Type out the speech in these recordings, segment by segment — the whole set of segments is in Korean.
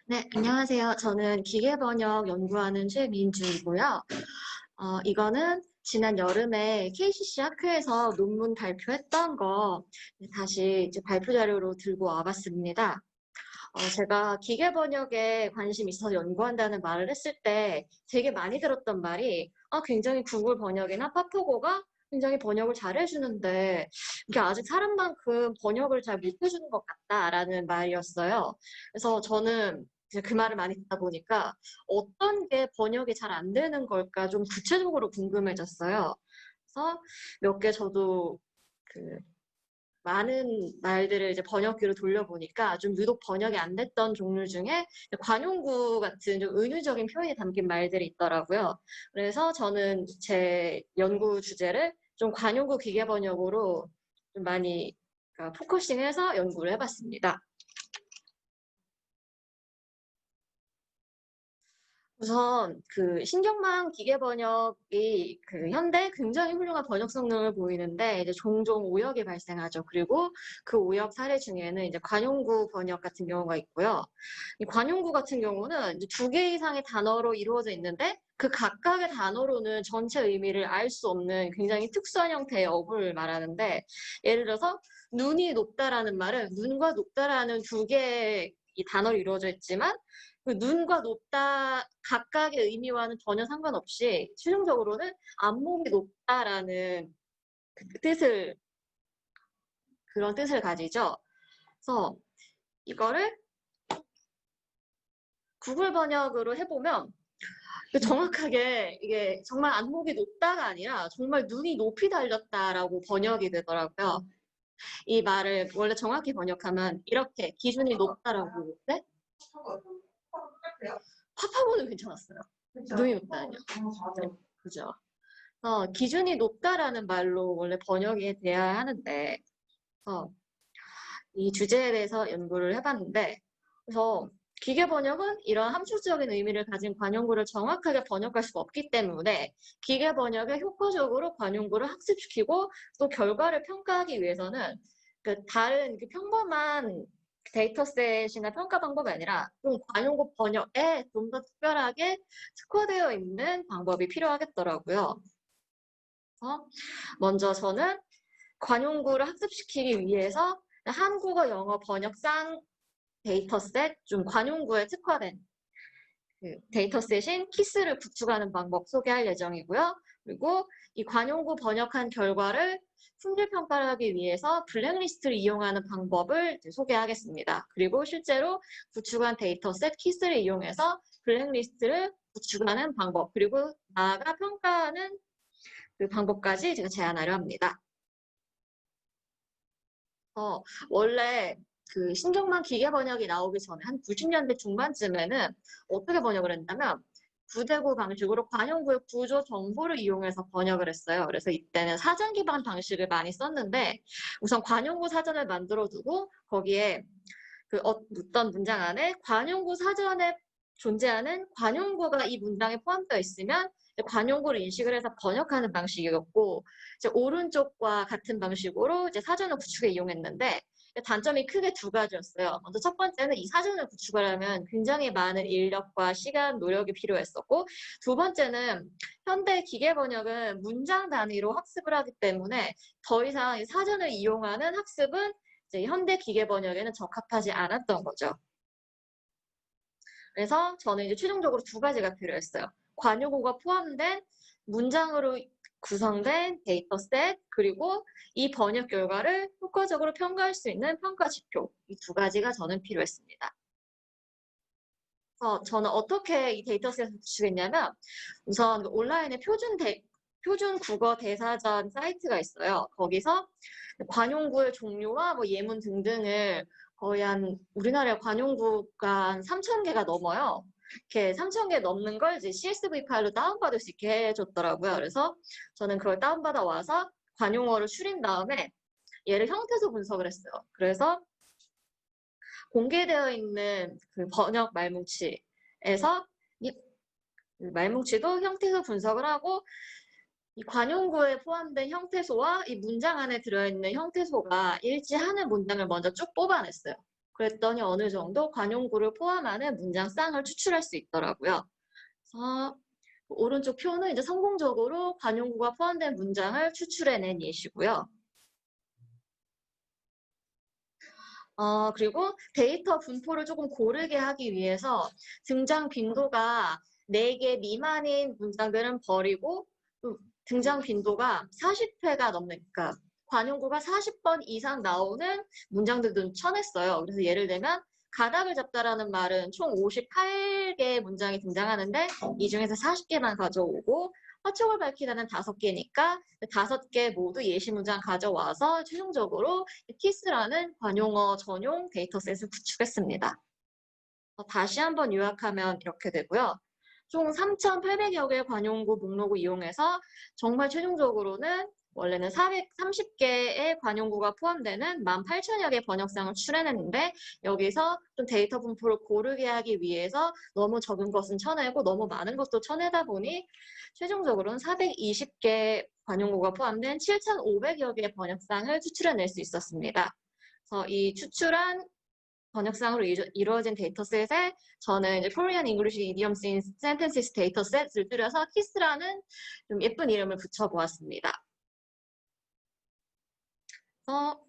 네, 안녕하세요. 저는 기계번역 연구하는 최민주이고요. 이거는 지난 여름에 KCC 학회에서 논문 발표했던 거 다시 이제 발표 자료로 들고 와봤습니다. 제가 기계번역에 관심 있어서 연구한다는 말을 했을 때 되게 많이 들었던 말이 굉장히 구글 번역이나 파파고가 굉장히 번역을 잘 해주는데 이게 아직 사람만큼 번역을 잘 못해주는 것 같다라는 말이었어요. 그래서 저는 이제 그 말을 많이 듣다 보니까 어떤 게 번역이 잘 안 되는 걸까 좀 구체적으로 궁금해졌어요. 그래서 몇 개 저도 그 많은 말들을 이제 번역기로 돌려보니까 좀 유독 번역이 안 됐던 종류 중에 관용구 같은 좀 은유적인 표현이 담긴 말들이 있더라고요. 그래서 저는 제 연구 주제를 좀 관용구 기계 번역으로 좀 많이 포커싱해서 연구를 해봤습니다. 우선 그 신경망 기계 번역이 그 현대 굉장히 훌륭한 번역 성능을 보이는데 이제 종종 오역이 발생하죠. 그리고 그 오역 사례 중에는 이제 관용구 번역 같은 경우가 있고요. 이 관용구 같은 경우는 이제 두 개 이상의 단어로 이루어져 있는데 그 각각의 단어로는 전체 의미를 알 수 없는 굉장히 특수한 형태의 어구를 말하는데 예를 들어서 눈이 높다라는 말은 눈과 높다라는 두 개의 이 단어로 이루어져 있지만 그 눈과 높다 각각의 의미와는 전혀 상관없이 최종적으로는 안목이 높다라는 뜻을 그런 뜻을 가지죠. 그래서 이거를 구글 번역으로 해보면 정확하게 이게 정말 안목이 높다가 아니라 정말 눈이 높이 달렸다라고 번역이 되더라고요. 이 말을 원래 정확히 번역하면 이렇게 기준이 높다라고. 네? 파파고는 괜찮았어요. 눈이 높다는요. 네, 그죠. 기준이 높다라는 말로 원래 번역이 돼야 하는데, 이 주제에 대해서 연구를 해봤는데, 그래서 기계 번역은 이런 함축적인 의미를 가진 관용구를 정확하게 번역할 수가 없기 때문에 기계 번역에 효과적으로 관용구를 학습시키고 또 결과를 평가하기 위해서는 그 다른 평범한 데이터셋이나 평가 방법이 아니라 좀 관용구 번역에 좀 더 특별하게 특화되어 있는 방법이 필요하겠더라고요. 먼저 저는 관용구를 학습시키기 위해서 한국어, 영어 번역상 데이터셋, 좀 관용구에 특화된 데이터셋인 키스를 구축하는 방법 소개할 예정이고요. 그리고 이 관용구 번역한 결과를 품질 평가를 하기 위해서 블랙리스트를 이용하는 방법을 소개하겠습니다. 그리고 실제로 구축한 데이터셋 키스를 이용해서 블랙리스트를 구축하는 방법, 그리고 나아가 평가하는 그 방법까지 제가 제안하려 합니다. 원래 그 신경망 기계 번역이 나오기 전에 한 90년대 중반쯤에는 어떻게 번역을 했냐면 구대구 방식으로 관용구의 구조 정보를 이용해서 번역을 했어요. 그래서 이때는 사전 기반 방식을 많이 썼는데 우선 관용구 사전을 만들어 두고 거기에 그 어떤 문장 안에 관용구 사전에 존재하는 관용구가 이 문장에 포함되어 있으면 관용구를 인식을 해서 번역하는 방식이었고 이제 오른쪽과 같은 방식으로 이제 사전을 구축에 이용했는데 단점이 크게 두 가지였어요. 먼저 첫 번째는 이 사전을 구축하려면 굉장히 많은 인력과 시간, 노력이 필요했었고 두 번째는 현대 기계 번역은 문장 단위로 학습을 하기 때문에 더 이상 사전을 이용하는 학습은 이제 현대 기계 번역에는 적합하지 않았던 거죠. 그래서 저는 이제 최종적으로 두 가지가 필요했어요. 관용어가 포함된 문장으로 구성된 데이터셋, 그리고 이 번역 결과를 효과적으로 평가할 수 있는 평가 지표, 이 두 가지가 저는 필요했습니다. 저는 어떻게 이 데이터셋을 구축했냐면 우선 온라인에 표준 국어 대사전 사이트가 있어요. 거기서 관용구의 종류와 뭐 예문 등등을 거의 우리나라에 관용구가 한 3,000개가 넘어요. 이렇게 3,000개 넘는 걸 이제 CSV 파일로 다운받을 수 있게 해줬더라고요. 그래서 저는 그걸 다운받아 와서 관용어를 추린 다음에 얘를 형태소 분석을 했어요. 그래서 공개되어 있는 그 번역 말뭉치에서 이 말뭉치도 형태소 분석을 하고 이 관용구에 포함된 형태소와 이 문장 안에 들어있는 형태소가 일치하는 문장을 먼저 쭉 뽑아냈어요. 그랬더니 어느 정도 관용구를 포함하는 문장쌍을 추출할 수 있더라고요. 그래서 오른쪽 표는 이제 성공적으로 관용구가 포함된 문장을 추출해낸 예시고요. 그리고 데이터 분포를 조금 고르게 하기 위해서 등장 빈도가 4개 미만인 문장들은 버리고 등장 빈도가 40회가 넘는, 그러니까 관용구가 40번 이상 나오는 문장들도 쳐냈어요. 그래서 예를 들면 가닥을 잡다라는 말은 총 58개의 문장이 등장하는데 이 중에서 40개만 가져오고 화촉을 밝히다는 5개니까 5개 모두 예시 문장 가져와서 최종적으로 키스라는 관용어 전용 데이터셋을 구축했습니다. 다시 한번 요약하면 이렇게 되고요. 총 3,800여 개의 관용구 목록을 이용해서 정말 최종적으로는 원래는 430개의 관용구가 포함되는 18,000여 개의 번역상을 출해냈는데 여기서 좀 데이터 분포를 고르게 하기 위해서 너무 적은 것은 쳐내고 너무 많은 것도 쳐내다 보니 최종적으로는 420개 관용구가 포함된 7,500여 개의 번역상을 추출해낼 수 있었습니다. 그래서 이 추출한 번역상으로 이루어진 데이터셋에 저는 이제 Korean English Idioms in Sentences 데이터셋을 줄여서 KISS라는 좀 예쁜 이름을 붙여보았습니다. 그래서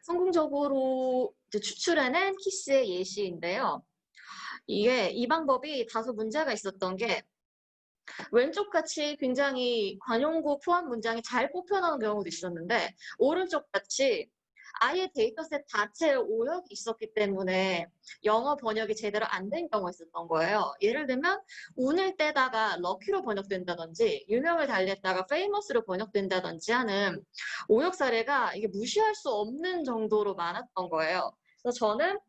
성공적으로 추출해낸 KISS의 예시인데요. 이 방법이 다소 문제가 있었던 게 왼쪽같이 굉장히 관용구 포함 문장이 잘 뽑혀 나오는 경우도 있었는데 오른쪽같이 아예 데이터셋 자체에 오역이 있었기 때문에 영어 번역이 제대로 안 된 경우가 있었던 거예요. 예를 들면 운을 떼다가 럭키로 번역된다든지 유명을 달랬다가 페이머스로 번역된다든지 하는 오역 사례가 이게 무시할 수 없는 정도로 많았던 거예요. 그래서 저는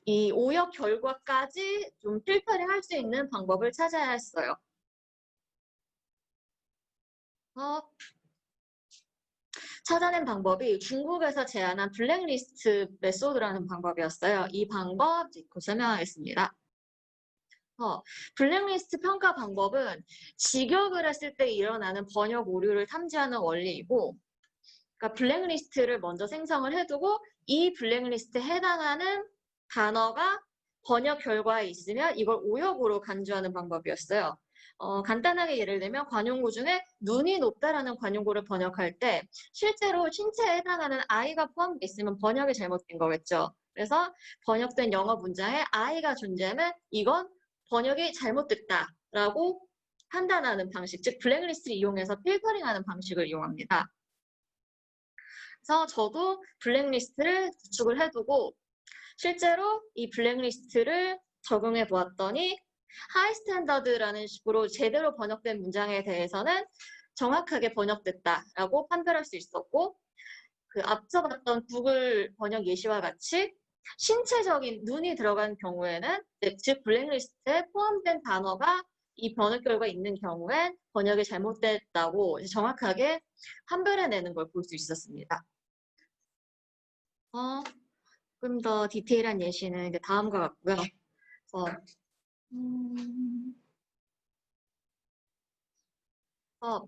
이 오역 결과까지 좀 필터링 할 수 있는 방법을 찾아야 했어요. 찾아낸 방법이 중국에서 제안한 블랙리스트 메소드라는 방법이었어요. 이 방법 곧 설명하겠습니다. 블랙리스트 평가 방법은 직역을 했을 때 일어나는 번역 오류를 탐지하는 원리이고, 그러니까 블랙리스트를 먼저 생성을 해두고 이 블랙리스트에 해당하는 단어가 번역 결과에 있으면 이걸 오역으로 간주하는 방법이었어요. 간단하게 예를 들면 관용구 중에 눈이 높다라는 관용구를 번역할 때 실제로 신체에 해당하는 I가 포함되어 있으면 번역이 잘못된 거겠죠. 그래서 번역된 영어 문장에 I가 존재하면 이건 번역이 잘못됐다라고 판단하는 방식, 즉 블랙리스트를 이용해서 필터링하는 방식을 이용합니다. 그래서 저도 블랙리스트를 구축을 해두고 실제로 이 블랙리스트를 적용해 보았더니 하이 스탠더드라는 식으로 제대로 번역된 문장에 대해서는 정확하게 번역됐다라고 판별할 수 있었고 그 앞서 봤던 구글 번역 예시와 같이 신체적인 눈이 들어간 경우에는 즉 블랙리스트에 포함된 단어가 이 번역 결과가 있는 경우엔 번역이 잘못됐다고 정확하게 판별해내는 걸 볼 수 있었습니다. 좀 더 디테일한 예시는 이제 다음과 같고요.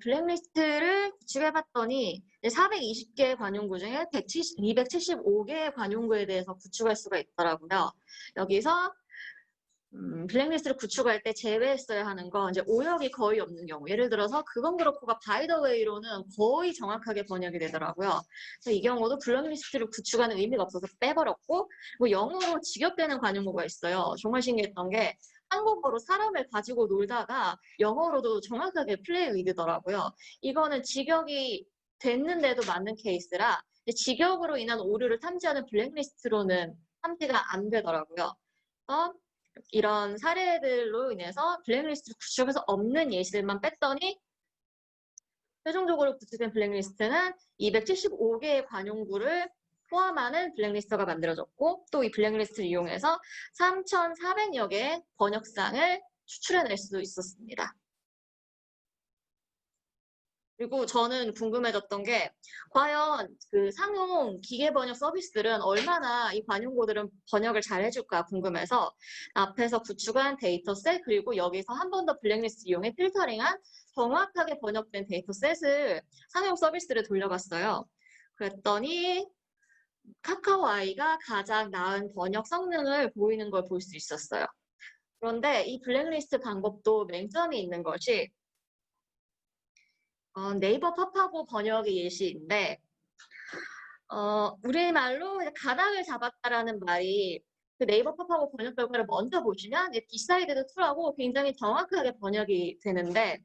블랙리스트를 구축해봤더니 420개의 관용구 중에 275개의 관용구에 대해서 구축할 수가 있더라고요. 여기서 블랙리스트를 구축할 때 제외했어야 하는 건 이제 오역이 거의 없는 경우. 예를 들어서 그건 그렇고가 by the way로는 거의 정확하게 번역이 되더라고요. 그래서 이 경우도 블랙리스트를 구축하는 의미가 없어서 빼버렸고, 뭐 영어로 직역되는 관용구가 있어요. 정말 신기했던 게 한국어로 사람을 가지고 놀다가 영어로도 정확하게 플레이 되더라고요. 이거는 직역이 됐는데도 맞는 케이스라 직역으로 인한 오류를 탐지하는 블랙리스트로는 탐지가 안 되더라고요. 이런 사례들로 인해서 블랙리스트를 구축해서 없는 예시들만 뺐더니 최종적으로 구축된 블랙리스트는 275개의 관용구를 포함하는 블랙리스트가 만들어졌고 또 이 블랙리스트를 이용해서 3,400여 개의 번역상을 추출해낼 수도 있었습니다. 그리고 저는 궁금해졌던 게 과연 그 상용 기계 번역 서비스들은 얼마나 이 관용구들은 번역을 잘 해줄까 궁금해서 앞에서 구축한 데이터셋 그리고 여기서 한 번 더 블랙리스트 이용해 필터링한 정확하게 번역된 데이터셋을 상용 서비스를 돌려봤어요. 그랬더니 카카오 아이가 가장 나은 번역 성능을 보이는 걸 볼 수 있었어요. 그런데 이 블랙리스트 방법도 맹점이 있는 것이 네이버 팝하고 번역의 예시인데 우리말로 가닥을 잡았다라는 말이 그 네이버 팝하고 번역 결과를 먼저 보시면 디사이드드 투라고 굉장히 정확하게 번역이 되는데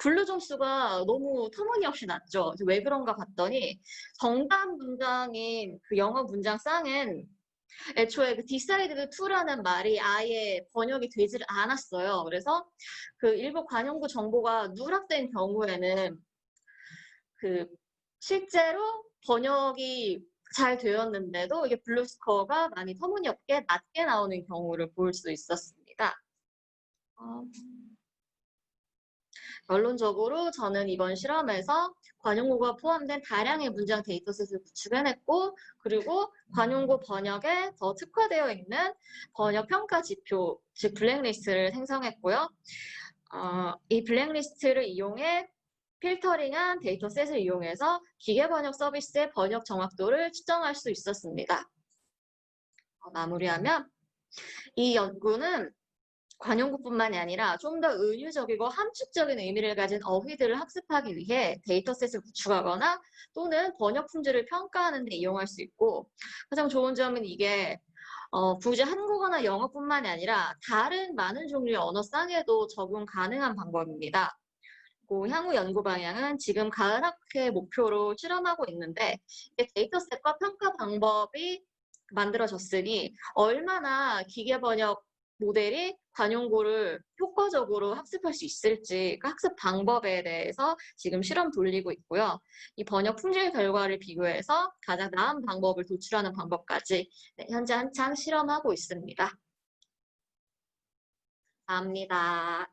블루 점수가 너무 터무니없이 낮죠. 그래서 왜 그런가 봤더니 정답 문장인 그 영어 문장 쌍은 애초에 그 decided to라는 말이 아예 번역이 되질 않았어요. 그래서 그 일부 관용구 정보가 누락된 경우에는 그 실제로 번역이 잘 되었는데도 이게 블루 스코어가 많이 터무니없게 낮게 나오는 경우를 볼 수 있었습니다. 결론적으로 저는 이번 실험에서 관용구가 포함된 다량의 문장 데이터셋을 구축해냈고 그리고 관용구 번역에 더 특화되어 있는 번역 평가 지표, 즉 블랙리스트를 생성했고요. 이 블랙리스트를 이용해 필터링한 데이터셋을 이용해서 기계 번역 서비스의 번역 정확도를 측정할 수 있었습니다. 마무리하면 이 연구는 관용구뿐만이 아니라 좀 더 은유적이고 함축적인 의미를 가진 어휘들을 학습하기 위해 데이터셋을 구축하거나 또는 번역 품질을 평가하는 데 이용할 수 있고 가장 좋은 점은 이게 굳이 한국어나 영어뿐만이 아니라 다른 많은 종류의 언어쌍에도 적용 가능한 방법입니다. 향후 연구 방향은 지금 가을 학회 목표로 실험하고 있는데 데이터셋과 평가 방법이 만들어졌으니 얼마나 기계 번역 모델이 관용구를 효과적으로 학습할 수 있을지 그 학습 방법에 대해서 지금 실험 돌리고 있고요. 이 번역 품질 결과를 비교해서 가장 나은 방법을 도출하는 방법까지 현재 한창 실험하고 있습니다. 감사합니다.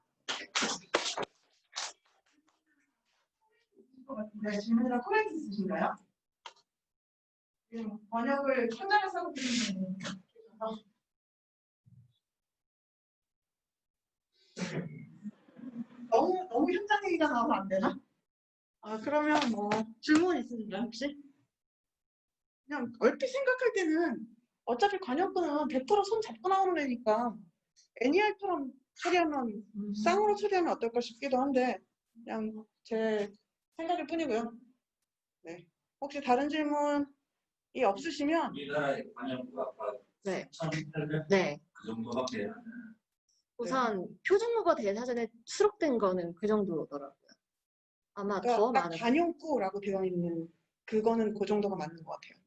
네, 질문이나 코멘트 있으신가요? 번역을 현장에서 하고 계시는 너무 현장 얘기가 나오면 안 되나? 그러면 뭐 질문 있으신가요 혹시? 그냥 얼핏 생각할 때는 어차피 관역구는 100% 손 잡고 나오는 애니까 NER처럼 처리하면 쌍으로 처리하면 어떨까 싶기도 한데 그냥 제 생각일 뿐이고요. 네. 혹시 다른 질문이 없으시면 우리나라의 관역구가 네. 1,800? 네. 그 정도밖에 우선 표준국어 대사전에 수록된 거는 그 정도더라고요. 아마 그러니까 더 딱 많을 관용구라고 되어 있는 그거는 그 정도가 맞는 것 같아요.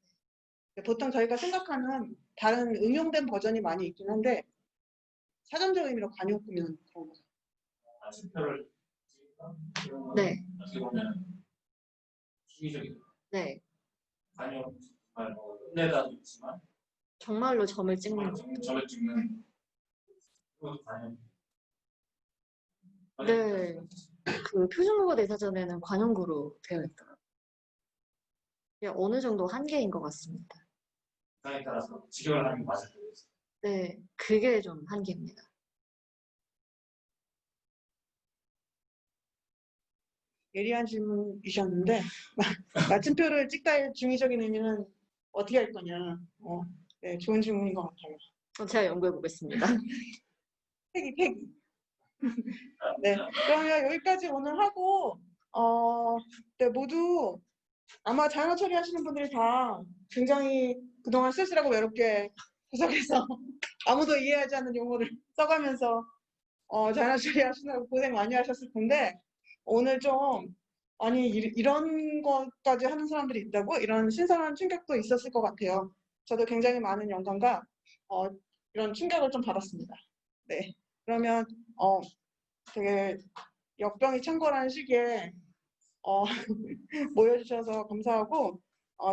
보통 저희가 생각하는 다른 응용된 버전이 많이 있긴 한데 사전적 의미로 관용구면 그런 거죠. 아침표를 네. 어떻게 보면 주기적이죠. 네. 관역 정말 뭐 끝내다도 있지만 정말로 점을 찍는 거. 점을 찍는 그것도 관역. 네. 그 표준국어 대사전에는 관용구로 되어 있더라고요. 어느 정도 한계인 것 같습니다. 상에 따라서 직역을 하는 게 맞을 때도 있어요. 네. 그게 좀 한계입니다. 예리한 질문이셨는데 마침표를 찍다의 중의적인 의미는 어떻게 할 거냐. 네, 좋은 질문인 것 같아요. 제가 연구해 보겠습니다. 폐기. 네, 그러면 여기까지 오늘 하고 네, 모두 아마 자연어 처리하시는 분들이 다 굉장히 그동안 쓸쓸하고 외롭게 구석에서 아무도 이해하지 않는 용어를 써가면서 자연어 처리하시느라고 고생 많이 하셨을 텐데 오늘 좀 아니 이런 것까지 하는 사람들이 있다고? 이런 신선한 충격도 있었을 것 같아요. 저도 굉장히 많은 영감과 이런 충격을 좀 받았습니다. 네, 그러면 되게 역병이 창궐하는 시기에 모여주셔서 감사하고